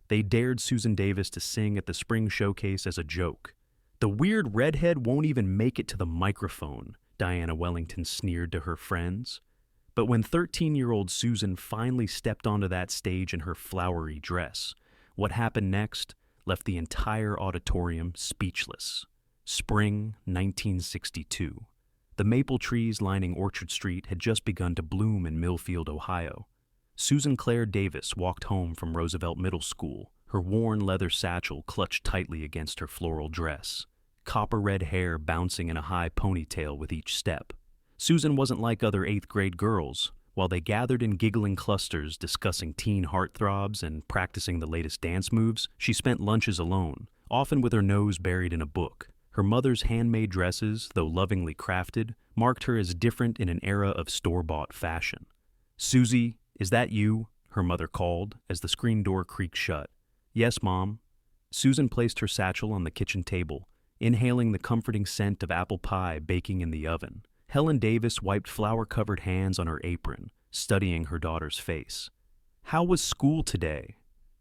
They dared Susan Davis to sing at the spring showcase as a joke. "The weird redhead won't even make it to the microphone," Diana Wellington sneered to her friends. But when 13-year-old Susan finally stepped onto that stage in her flowery dress, what happened next left the entire auditorium speechless. Spring 1962. The maple trees lining Orchard Street had just begun to bloom in Millfield, Ohio. Susan Claire Davis walked home from Roosevelt Middle School, her worn leather satchel clutched tightly against her floral dress, copper-red hair bouncing in a high ponytail with each step. Susan wasn't like other eighth-grade girls. While they gathered in giggling clusters discussing teen heartthrobs and practicing the latest dance moves, she spent lunches alone, often with her nose buried in a book. Her mother's handmade dresses, though lovingly crafted, marked her as different in an era of store-bought fashion. "Susie, is that you?" her mother called as the screen door creaked shut. "Yes, Mom." Susan placed her satchel on the kitchen table, inhaling the comforting scent of apple pie baking in the oven. Helen Davis wiped flour-covered hands on her apron, studying her daughter's face. "How was school today?"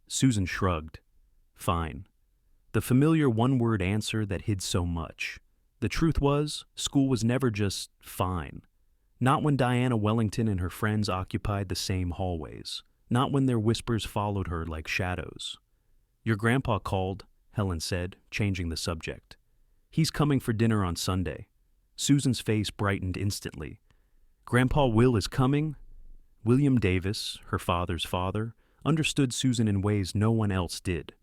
Susan shrugged. "Fine." The familiar one-word answer that hid so much. The truth was, school was never just fine. Not when Diana Wellington and her friends occupied the same hallways. Not when their whispers followed her like shadows. "Your grandpa called," Helen said, changing the subject. "He's coming for dinner on Sunday." Susan's face brightened instantly. "Grandpa Will is coming?" William Davis, her father's father, understood Susan in ways no one else did.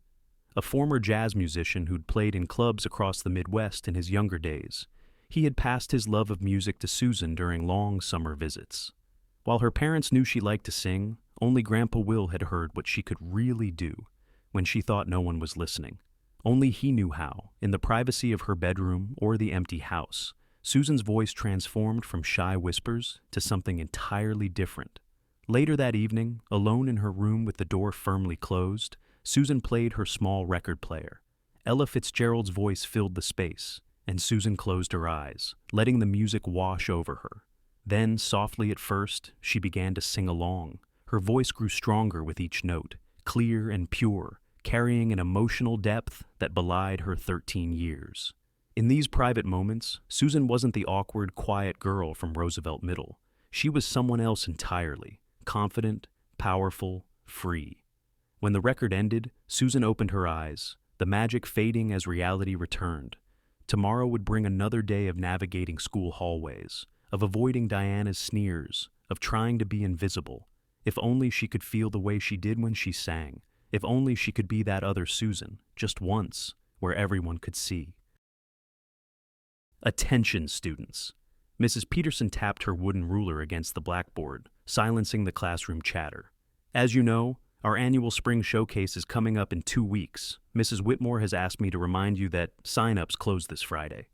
A former jazz musician who'd played in clubs across the Midwest in his younger days, he had passed his love of music to Susan during long summer visits. While her parents knew she liked to sing, only Grandpa Will had heard what she could really do when she thought no one was listening. Only he knew how, in the privacy of her bedroom or the empty house, Susan's voice transformed from shy whispers to something entirely different. Later that evening, alone in her room with the door firmly closed, Susan played her small record player. Ella Fitzgerald's voice filled the space, and Susan closed her eyes, letting the music wash over her. Then, softly at first, she began to sing along. Her voice grew stronger with each note, clear and pure, carrying an emotional depth that belied her 13 years. In these private moments, Susan wasn't the awkward, quiet girl from Roosevelt Middle. She was someone else entirely, confident, powerful, free. When the record ended, Susan opened her eyes, the magic fading as reality returned. Tomorrow would bring another day of navigating school hallways, of avoiding Diana's sneers, of trying to be invisible. If only she could feel the way she did when she sang. If only she could be that other Susan, just once, where everyone could see. "Attention, students." Mrs. Peterson tapped her wooden ruler against the blackboard, silencing the classroom chatter. "As you know, our annual spring showcase is coming up in 2 weeks. Mrs. Whitmore has asked me to remind you that sign-ups close this Friday."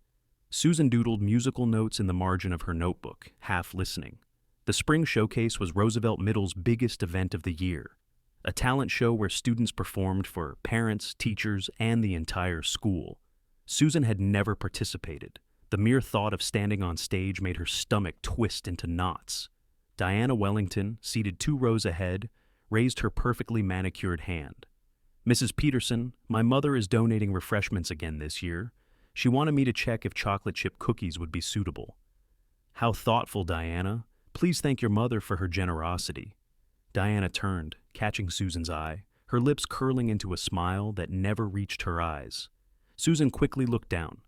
Susan doodled musical notes in the margin of her notebook, half listening. The spring showcase was Roosevelt Middle's biggest event of the year, a talent show where students performed for parents, teachers, and the entire school. Susan had never participated. The mere thought of standing on stage made her stomach twist into knots. Diana Wellington, seated 2 rows ahead, raised her perfectly manicured hand. "Mrs. Peterson, my mother is donating refreshments again this year. She wanted me to check if chocolate chip cookies would be suitable." "How thoughtful, Diana. Please thank your mother for her generosity." Diana turned, catching Susan's eye, her lips curling into a smile that never reached her eyes. Susan quickly looked down.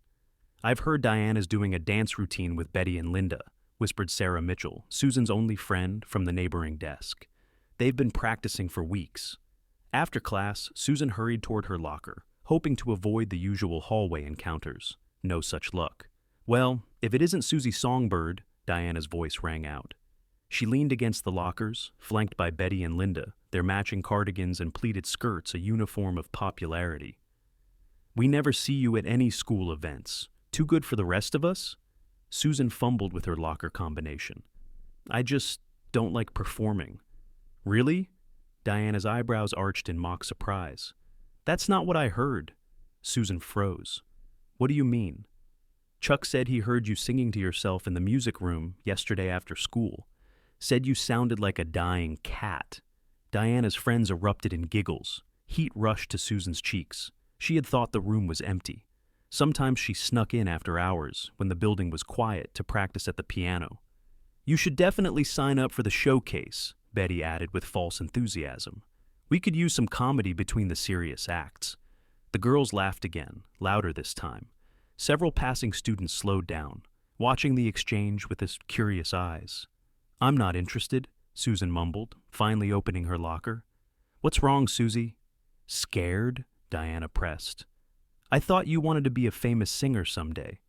"I've heard Diana's doing a dance routine with Betty and Linda," whispered Sarah Mitchell, Susan's only friend, from the neighboring desk. "They've been practicing for weeks." After class, Susan hurried toward her locker, hoping to avoid the usual hallway encounters. No such luck. "Well, if it isn't Susie Songbird," Diana's voice rang out. She leaned against the lockers, flanked by Betty and Linda, their matching cardigans and pleated skirts a uniform of popularity. "We never see you at any school events. Too good for the rest of us?" Susan fumbled with her locker combination. "I just don't like performing." "Really?" Diana's eyebrows arched in mock surprise. "That's not what I heard." Susan froze. "What do you mean?" "Chuck said he heard you singing to yourself in the music room yesterday after school. Said you sounded like a dying cat." Diana's friends erupted in giggles. Heat rushed to Susan's cheeks. She had thought the room was empty. Sometimes she snuck in after hours, when the building was quiet, to practice at the piano. "You should definitely sign up for the showcase," Betty added with false enthusiasm. "We could use some comedy between the serious acts." The girls laughed again, louder this time. Several passing students slowed down, watching the exchange with his curious eyes. "I'm not interested," Susan mumbled, finally opening her locker. "What's wrong, Susie?" "Scared?" Diana pressed. "I thought you wanted to be a famous singer someday.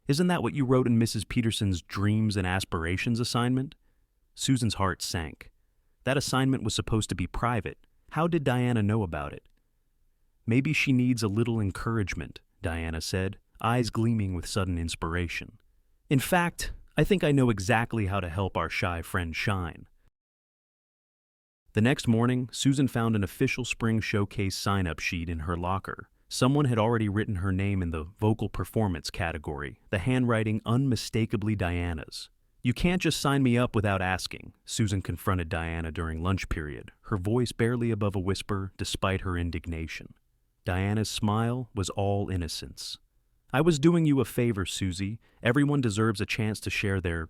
Isn't that what you wrote in Mrs. Peterson's Dreams and Aspirations assignment?" Susan's heart sank. That assignment was supposed to be private. How did Diana know about it? "Maybe she needs a little encouragement," Diana said, eyes gleaming with sudden inspiration. "In fact, I think I know exactly how to help our shy friend shine." The next morning, Susan found an official spring showcase sign-up sheet in her locker. Someone had already written her name in the vocal performance category, the handwriting unmistakably Diana's. "You can't just sign me up without asking," Susan confronted Diana during lunch period, her voice barely above a whisper despite her indignation. Diana's smile was all innocence. "I was doing you a favor, Susie. Everyone deserves a chance to share their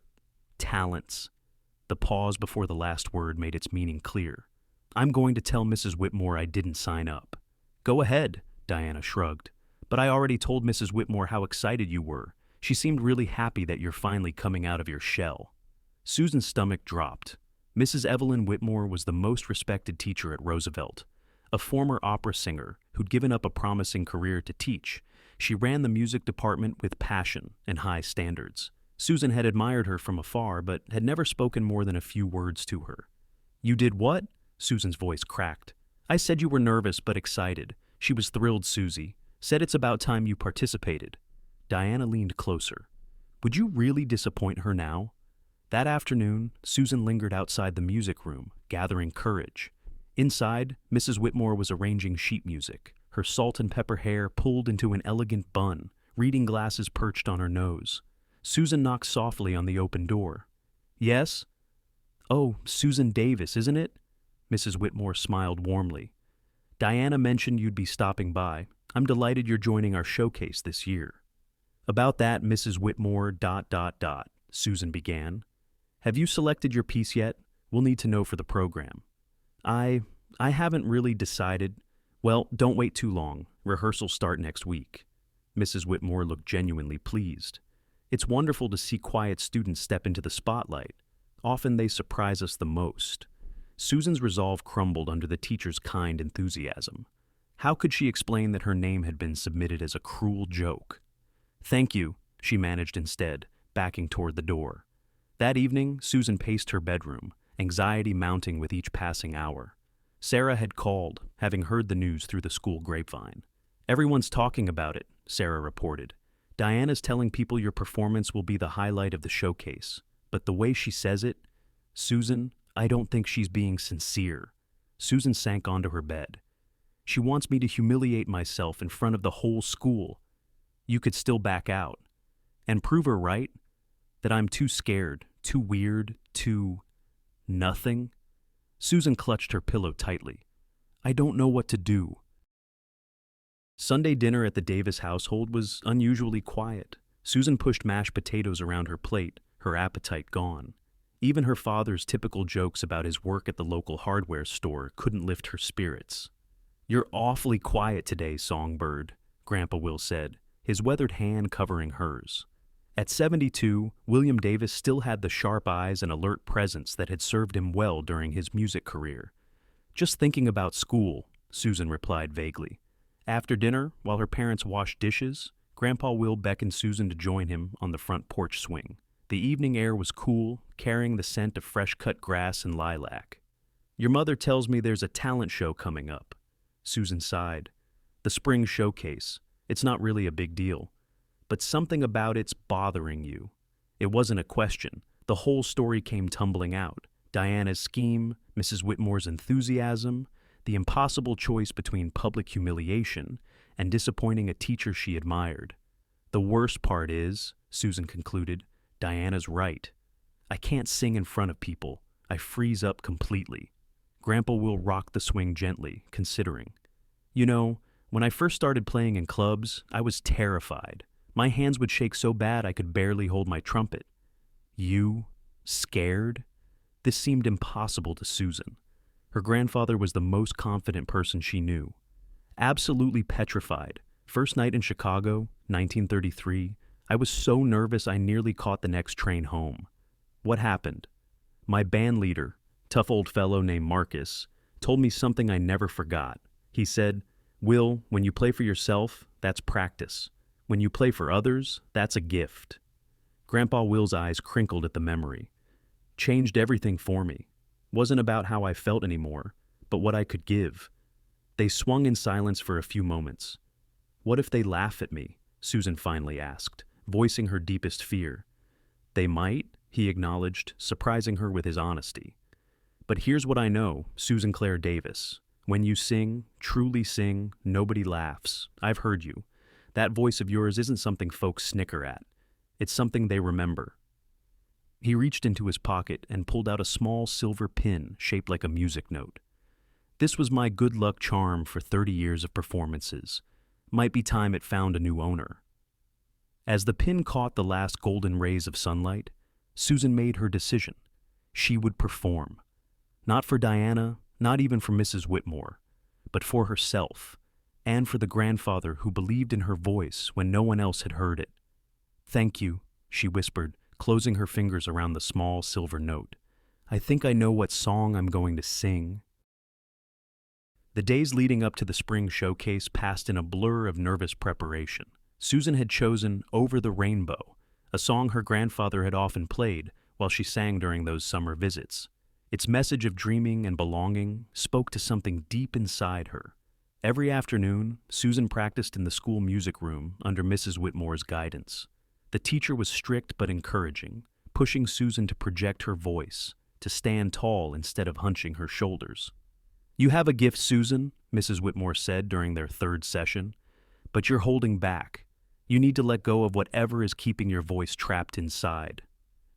talents." The pause before the last word made its meaning clear. "I'm going to tell Mrs. Whitmore I didn't sign up." "Go ahead," Diana shrugged. "But I already told Mrs. Whitmore how excited you were. She seemed really happy that you're finally coming out of your shell." Susan's stomach dropped. Mrs. Evelyn Whitmore was the most respected teacher at Roosevelt. A former opera singer who'd given up a promising career to teach, she ran the music department with passion and high standards. Susan had admired her from afar, but had never spoken more than a few words to her. "You did what?" Susan's voice cracked. "I said you were nervous but excited." She was thrilled, Susie. "Said it's about time you participated." Diana leaned closer. Would you really disappoint her now? That afternoon, Susan lingered outside the music room, gathering courage. Inside, Mrs. Whitmore was arranging sheet music, her salt and pepper hair pulled into an elegant bun, reading glasses perched on her nose. Susan knocked softly on the open door. "Yes?" "Oh, Susan Davis, isn't it?" Mrs. Whitmore smiled warmly. "Diana mentioned you'd be stopping by. I'm delighted you're joining our showcase this year." "About that, Mrs. Whitmore, ... Susan began. "Have you selected your piece yet? We'll need to know for the program." I haven't really decided." "Well, don't wait too long. Rehearsals start next week." Mrs. Whitmore looked genuinely pleased. "It's wonderful to see quiet students step into the spotlight. Often they surprise us the most." Susan's resolve crumbled under the teacher's kind enthusiasm. How could she explain that her name had been submitted as a cruel joke? "Thank you," she managed instead, backing toward the door. That evening, Susan paced her bedroom, anxiety mounting with each passing hour. Sarah had called, having heard the news through the school grapevine. "Everyone's talking about it," Sarah reported. "Diana's telling people your performance will be the highlight of the showcase. But the way she says it, Susan, I don't think she's being sincere." Susan sank onto her bed. "She wants me to humiliate myself in front of the whole school. You could still back out. And prove her right? That I'm too scared, too weird, too... nothing?" Susan clutched her pillow tightly. "I don't know what to do." Sunday dinner at the Davis household was unusually quiet. Susan pushed mashed potatoes around her plate, her appetite gone. Even her father's typical jokes about his work at the local hardware store couldn't lift her spirits. "You're awfully quiet today, Songbird," Grandpa Will said, his weathered hand covering hers. At 72, William Davis still had the sharp eyes and alert presence that had served him well during his music career. "Just thinking about school," Susan replied vaguely. After dinner, while her parents washed dishes, Grandpa Will beckoned Susan to join him on the front porch swing. The evening air was cool, carrying the scent of fresh-cut grass and lilac. "Your mother tells me there's a talent show coming up." Susan sighed. "The spring showcase. It's not really a big deal. But something about it's bothering you." It wasn't a question. The whole story came tumbling out. Diana's scheme, Mrs. Whitmore's enthusiasm, the impossible choice between public humiliation and disappointing a teacher she admired. "The worst part is," Susan concluded, "Diana's right. I can't sing in front of people. I freeze up completely." Grandpa Will rocked the swing gently, considering. You know, when I first started playing in clubs, I was terrified. My hands would shake so bad I could barely hold my trumpet. You? Scared? This seemed impossible to Susan. Her grandfather was the most confident person she knew. Absolutely petrified. First night in Chicago, 1933, I was so nervous I nearly caught the next train home. What happened? My band leader, tough old fellow named Marcus, told me something I never forgot. He said, "Will, when you play for yourself, that's practice. When you play for others, that's a gift." Grandpa Will's eyes crinkled at the memory. Changed everything for me. Wasn't about how I felt anymore, but what I could give. They swung in silence for a few moments. "What if they laugh at me?" Susan finally asked, voicing her deepest fear. "They might," he acknowledged, surprising her with his honesty. "But here's what I know, Susan Claire Davis. When you sing, truly sing, nobody laughs. I've heard you. That voice of yours isn't something folks snicker at. It's something they remember." He reached into his pocket and pulled out a small silver pin shaped like a music note. "This was my good luck charm for 30 years of performances. Might be time it found a new owner." As the pin caught the last golden rays of sunlight, Susan made her decision. She would perform. Not for Diana, not even for Mrs. Whitmore, but for herself, and for the grandfather who believed in her voice when no one else had heard it. "Thank you," she whispered, closing her fingers around the small silver note. "I think I know what song I'm going to sing." The days leading up to the spring showcase passed in a blur of nervous preparation. Susan had chosen "Over the Rainbow," a song her grandfather had often played while she sang during those summer visits. Its message of dreaming and belonging spoke to something deep inside her. Every afternoon, Susan practiced in the school music room under Mrs. Whitmore's guidance. The teacher was strict but encouraging, pushing Susan to project her voice, to stand tall instead of hunching her shoulders. "You have a gift, Susan," Mrs. Whitmore said during their third session, "but you're holding back. You need to let go of whatever is keeping your voice trapped inside."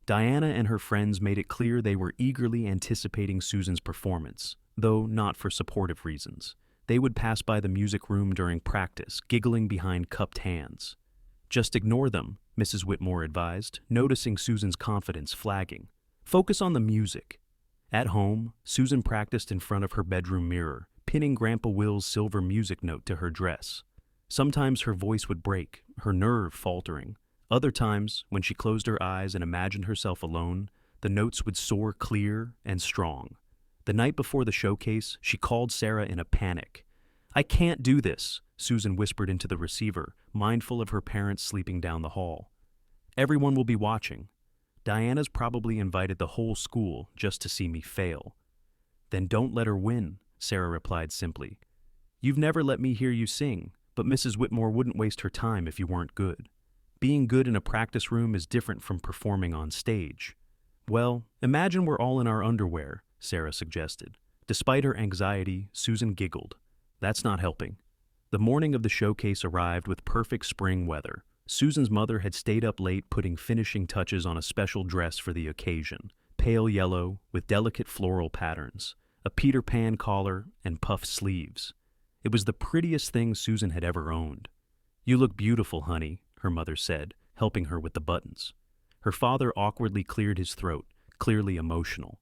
Diana and her friends made it clear they were eagerly anticipating Susan's performance, though not for supportive reasons. They would pass by the music room during practice, giggling behind cupped hands. "Just ignore them," Mrs. Whitmore advised, noticing Susan's confidence flagging. "Focus on the music." At home, Susan practiced in front of her bedroom mirror, pinning Grandpa Will's silver music note to her dress. Sometimes her voice would break, her nerve faltering. Other times, when she closed her eyes and imagined herself alone, the notes would soar clear and strong. The night before the showcase, she called Sarah in a panic. "I can't do this," Susan whispered into the receiver, mindful of her parents sleeping down the hall. "Everyone will be watching. Diana's probably invited the whole school just to see me fail." "Then don't let her win," Sarah replied simply. "You've never let me hear you sing, but Mrs. Whitmore wouldn't waste her time if you weren't good. Being good in a practice room is different from performing on stage." "Well, imagine we're all in our underwear," Sarah suggested. Despite her anxiety, Susan giggled. "That's not helping." The morning of the showcase arrived with perfect spring weather. Susan's mother had stayed up late putting finishing touches on a special dress for the occasion, pale yellow with delicate floral patterns, a Peter Pan collar, and puffed sleeves. It was the prettiest thing Susan had ever owned. "You look beautiful, honey," her mother said, helping her with the buttons. Her father awkwardly cleared his throat, clearly emotional.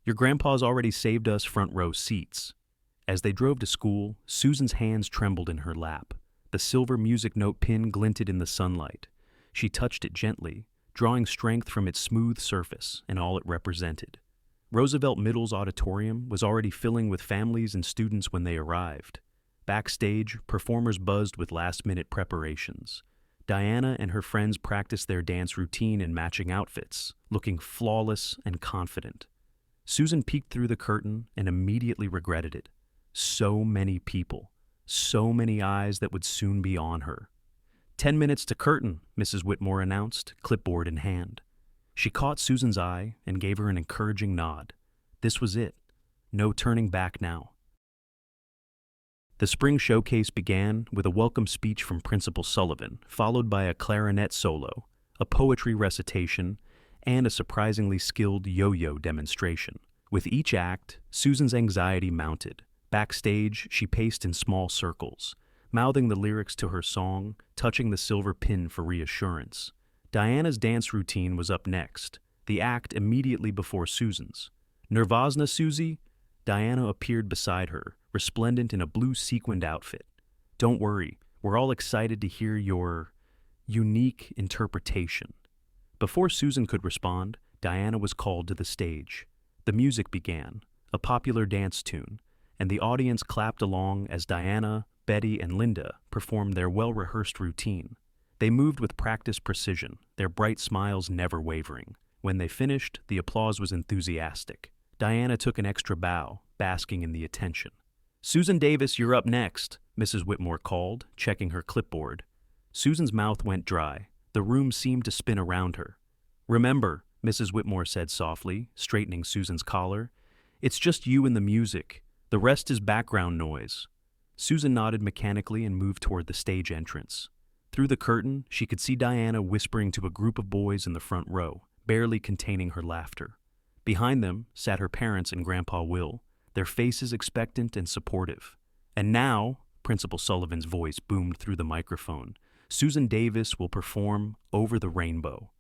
"Your grandpa's already saved us front row seats." As they drove to school, Susan's hands trembled in her lap. The silver music note pin glinted in the sunlight. She touched it gently, drawing strength from its smooth surface and all it represented. Roosevelt Middle's auditorium was already filling with families and students when they arrived. Backstage, performers buzzed with last-minute preparations. Diana and her friends practiced their dance routine in matching outfits, looking flawless and confident. Susan peeked through the curtain and immediately regretted it. So many people, so many eyes that would soon be on her. 10 minutes to curtain," Mrs. Whitmore announced, clipboard in hand. She caught Susan's eye and gave her an encouraging nod. This was it. No turning back now. The spring showcase began with a welcome speech from Principal Sullivan, followed by a clarinet solo, a poetry recitation, and a surprisingly skilled yo-yo demonstration. With each act, Susan's anxiety mounted. Backstage, she paced in small circles, mouthing the lyrics to her song, touching the silver pin for reassurance. Diana's dance routine was up next, the act immediately before Susan's. Nervosna, Susie? Diana appeared beside her, resplendent in a blue sequined outfit. Don't worry, we're all excited to hear your unique interpretation. Before Susan could respond, Diana was called to the stage. The music began, a popular dance tune, and the audience clapped along as Diana, Betty, and Linda performed their well-rehearsed routine. They moved with practiced precision, their bright smiles never wavering. When they finished, the applause was enthusiastic. Diana took an extra bow, basking in the attention. "Susan Davis, you're up next," Mrs. Whitmore called, checking her clipboard. Susan's mouth went dry. The room seemed to spin around her. "Remember," Mrs. Whitmore said softly, straightening Susan's collar, "it's just you and the music. The rest is background noise." Susan nodded mechanically and moved toward the stage entrance. Through the curtain, she could see Diana whispering to a group of boys in the front row, barely containing her laughter. Behind them sat her parents and Grandpa Will, their faces expectant and supportive. "And now," Principal Sullivan's voice boomed through the microphone, "Susan Davis will perform Over the Rainbow."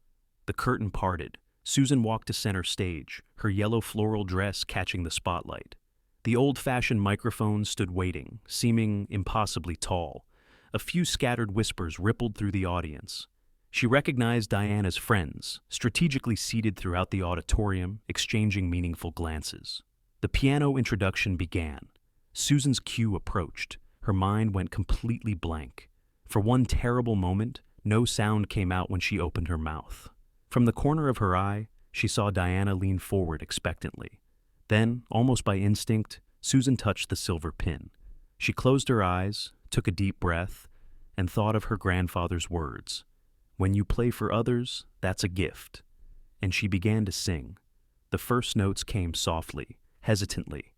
The curtain parted. Susan walked to center stage, her yellow floral dress catching the spotlight. The old-fashioned microphone stood waiting, seeming impossibly tall. A few scattered whispers rippled through the audience. She recognized Diana's friends, strategically seated throughout the auditorium, exchanging meaningful glances. The piano introduction began. Susan's cue approached. Her mind went completely blank. For one terrible moment, no sound came out when she opened her mouth. From the corner of her eye, she saw Diana lean forward expectantly. Then, almost by instinct, Susan touched the silver pin. She closed her eyes, took a deep breath, and thought of her grandfather's words. "When you play for others, that's a gift." And she began to sing. The first notes came softly, hesitantly.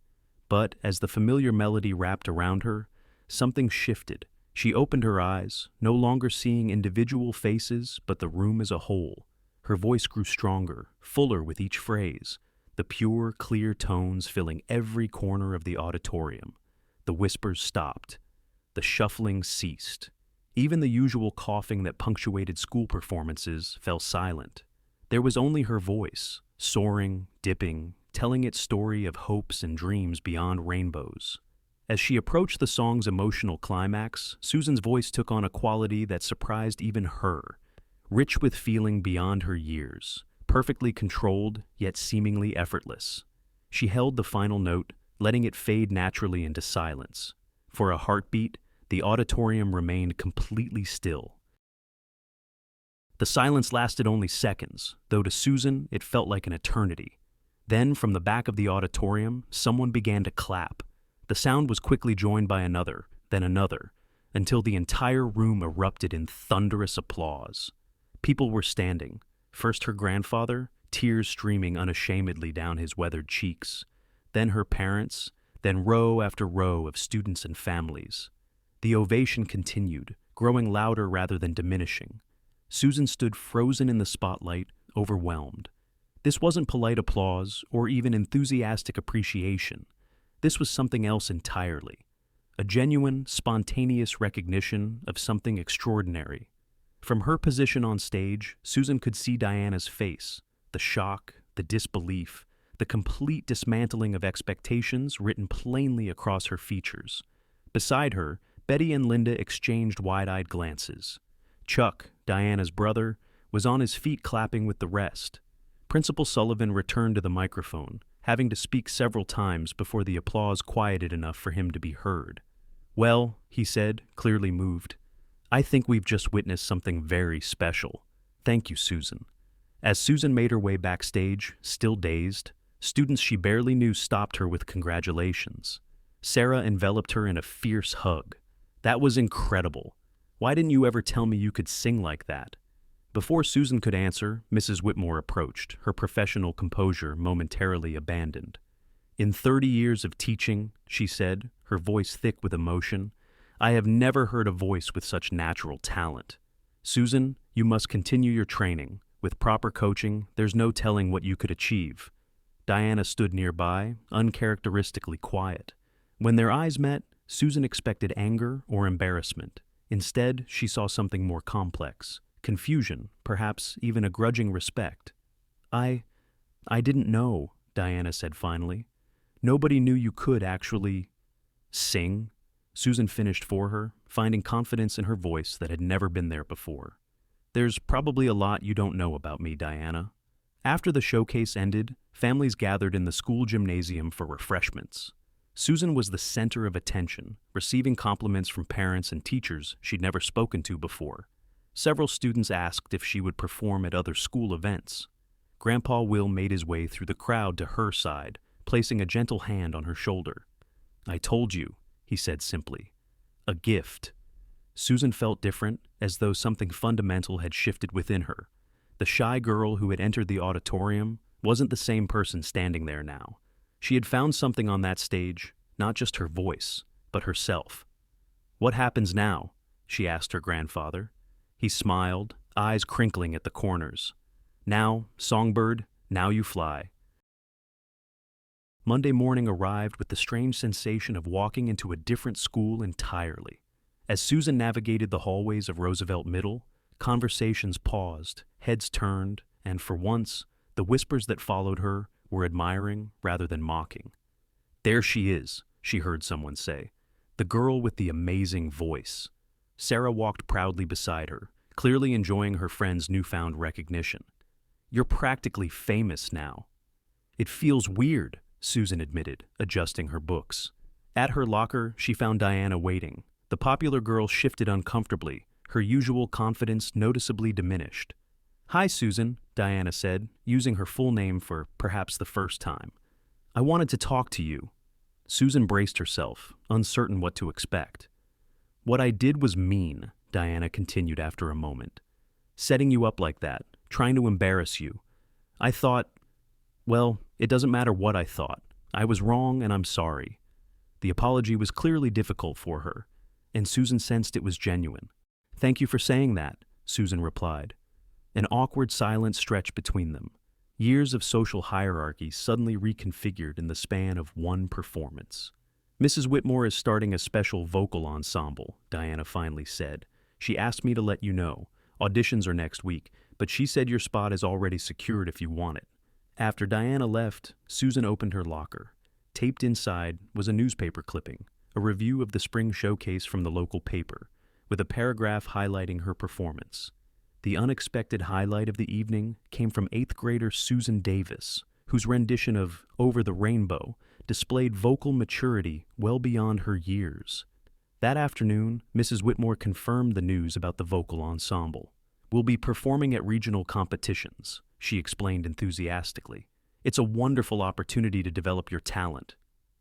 But as the familiar melody wrapped around her, something shifted. She opened her eyes, no longer seeing individual faces, but the room as a whole. Her voice grew stronger, fuller with each phrase, the pure, clear tones filling every corner of the auditorium. The whispers stopped. The shuffling ceased. Even the usual coughing that punctuated school performances fell silent. There was only her voice, soaring, dipping, telling its story of hopes and dreams beyond rainbows. As she approached the song's emotional climax, Susan's voice took on a quality that surprised even her. Rich with feeling beyond her years, perfectly controlled, yet seemingly effortless. She held the final note, letting it fade naturally into silence. For a heartbeat, the auditorium remained completely still. The silence lasted only seconds, though to Susan it felt like an eternity. Then, from the back of the auditorium, someone began to clap. The sound was quickly joined by another, then another, until the entire room erupted in thunderous applause. People were standing, first her grandfather, tears streaming unashamedly down his weathered cheeks, then her parents, then row after row of students and families. The ovation continued, growing louder rather than diminishing. Susan stood frozen in the spotlight, overwhelmed. This wasn't polite applause or even enthusiastic appreciation. This was something else entirely. A genuine, spontaneous recognition of something extraordinary. From her position on stage, Susan could see Diana's face, the shock, the disbelief, the complete dismantling of expectations written plainly across her features. Beside her, Betty and Linda exchanged wide-eyed glances. Chuck, Diana's brother, was on his feet clapping with the rest. Principal Sullivan returned to the microphone, having to speak several times before the applause quieted enough for him to be heard. "Well," he said, clearly moved, "I think we've just witnessed something very special. Thank you, Susan." As Susan made her way backstage, still dazed, students she barely knew stopped her with congratulations. Sarah enveloped her in a fierce hug. "That was incredible. Why didn't you ever tell me you could sing like that?" Before Susan could answer, Mrs. Whitmore approached, her professional composure momentarily abandoned. "In 30 years of teaching," she said, her voice thick with emotion, "I have never heard a voice with such natural talent. Susan, you must continue your training. With proper coaching, there's no telling what you could achieve." Diana stood nearby, uncharacteristically quiet. When their eyes met, Susan expected anger or embarrassment. Instead, she saw something more complex: confusion, perhaps even a grudging respect. I I didn't know, Diana said finally. Nobody knew you could actually sing. Susan finished for her, finding confidence in her voice that had never been there before. There's probably a lot you don't know about me, Diana. After the showcase ended, families gathered in the school gymnasium for refreshments. Susan was the center of attention, receiving compliments from parents and teachers she'd never spoken to before. Several students asked if she would perform at other school events. Grandpa Will made his way through the crowd to her side, placing a gentle hand on her shoulder. "I told you," he said simply. "A gift." Susan felt different, as though something fundamental had shifted within her. The shy girl who had entered the auditorium wasn't the same person standing there now. She had found something on that stage, not just her voice, but herself. "What happens now?" she asked her grandfather. He smiled, eyes crinkling at the corners. "Now, songbird, now you fly." Monday morning arrived with the strange sensation of walking into a different school entirely. As Susan navigated the hallways of Roosevelt Middle, conversations paused, heads turned, and for once, the whispers that followed her were admiring rather than mocking. "There she is," she heard someone say. "The girl with the amazing voice." Sarah walked proudly beside her, clearly enjoying her friend's newfound recognition. "You're practically famous now." "It feels weird," Susan admitted, adjusting her books. At her locker, she found Diana waiting. The popular girl shifted uncomfortably, her usual confidence noticeably diminished. "Hi, Susan," Diana said, using her full name for perhaps the first time. "I wanted to talk to you." Susan braced herself, uncertain what to expect. "What I did was mean," Diana continued after a moment. "Setting you up like that, trying to embarrass you. I thought, well, it doesn't matter what I thought. I was wrong and I'm sorry." The apology was clearly difficult for her, and Susan sensed it was genuine. "Thank you for saying that," Susan replied. An awkward silence stretched between them. Years of social hierarchy suddenly reconfigured in the span of one performance. "Mrs. Whitmore is starting a special vocal ensemble," Diana finally said. "She asked me to let you know. Auditions are next week, but she said your spot is already secured if you want it." After Diana left, Susan opened her locker. Taped inside was a newspaper clipping, a review of the spring showcase from the local paper, with a paragraph highlighting her performance. The unexpected highlight of the evening came from 8th grader Susan Davis, whose rendition of "Over the Rainbow" displayed vocal maturity well beyond her years. That afternoon, Mrs. Whitmore confirmed the news about the vocal ensemble. "We'll be performing at regional competitions," she explained enthusiastically. "It's a wonderful opportunity to develop your talent."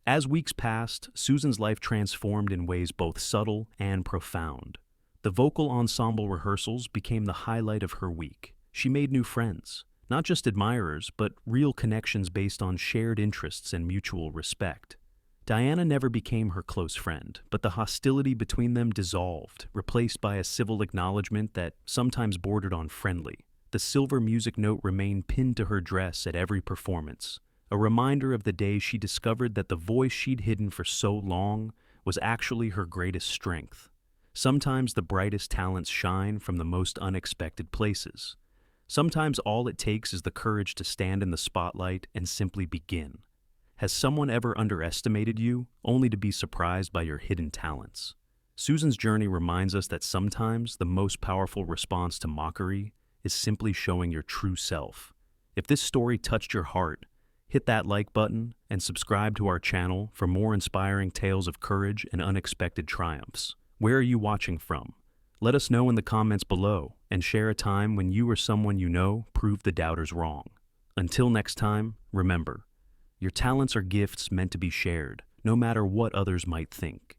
As weeks passed, Susan's life transformed in ways both subtle and profound. The vocal ensemble rehearsals became the highlight of her week. She made new friends, not just admirers, but real connections based on shared interests and mutual respect. Diana never became her close friend, but the hostility between them dissolved, replaced by a civil acknowledgement that sometimes bordered on friendly. The silver music note remained pinned to her dress at every performance, a reminder of the day she discovered that the voice she'd hidden for so long was actually her greatest strength. Sometimes the brightest talents shine from the most unexpected places. Sometimes all it takes is the courage to stand in the spotlight and simply begin. Has someone ever underestimated you, only to be surprised by your hidden talents? Susan's journey reminds us that sometimes the most powerful response to mockery is simply showing your true self. If this story touched your heart, hit that like button and subscribe to our channel for more inspiring tales of courage and unexpected triumphs. Where are you watching from? Let us know in the comments below and share a time when you or someone you know proved the doubters wrong. Until next time, remember, your talents are gifts meant to be shared, no matter what others might think.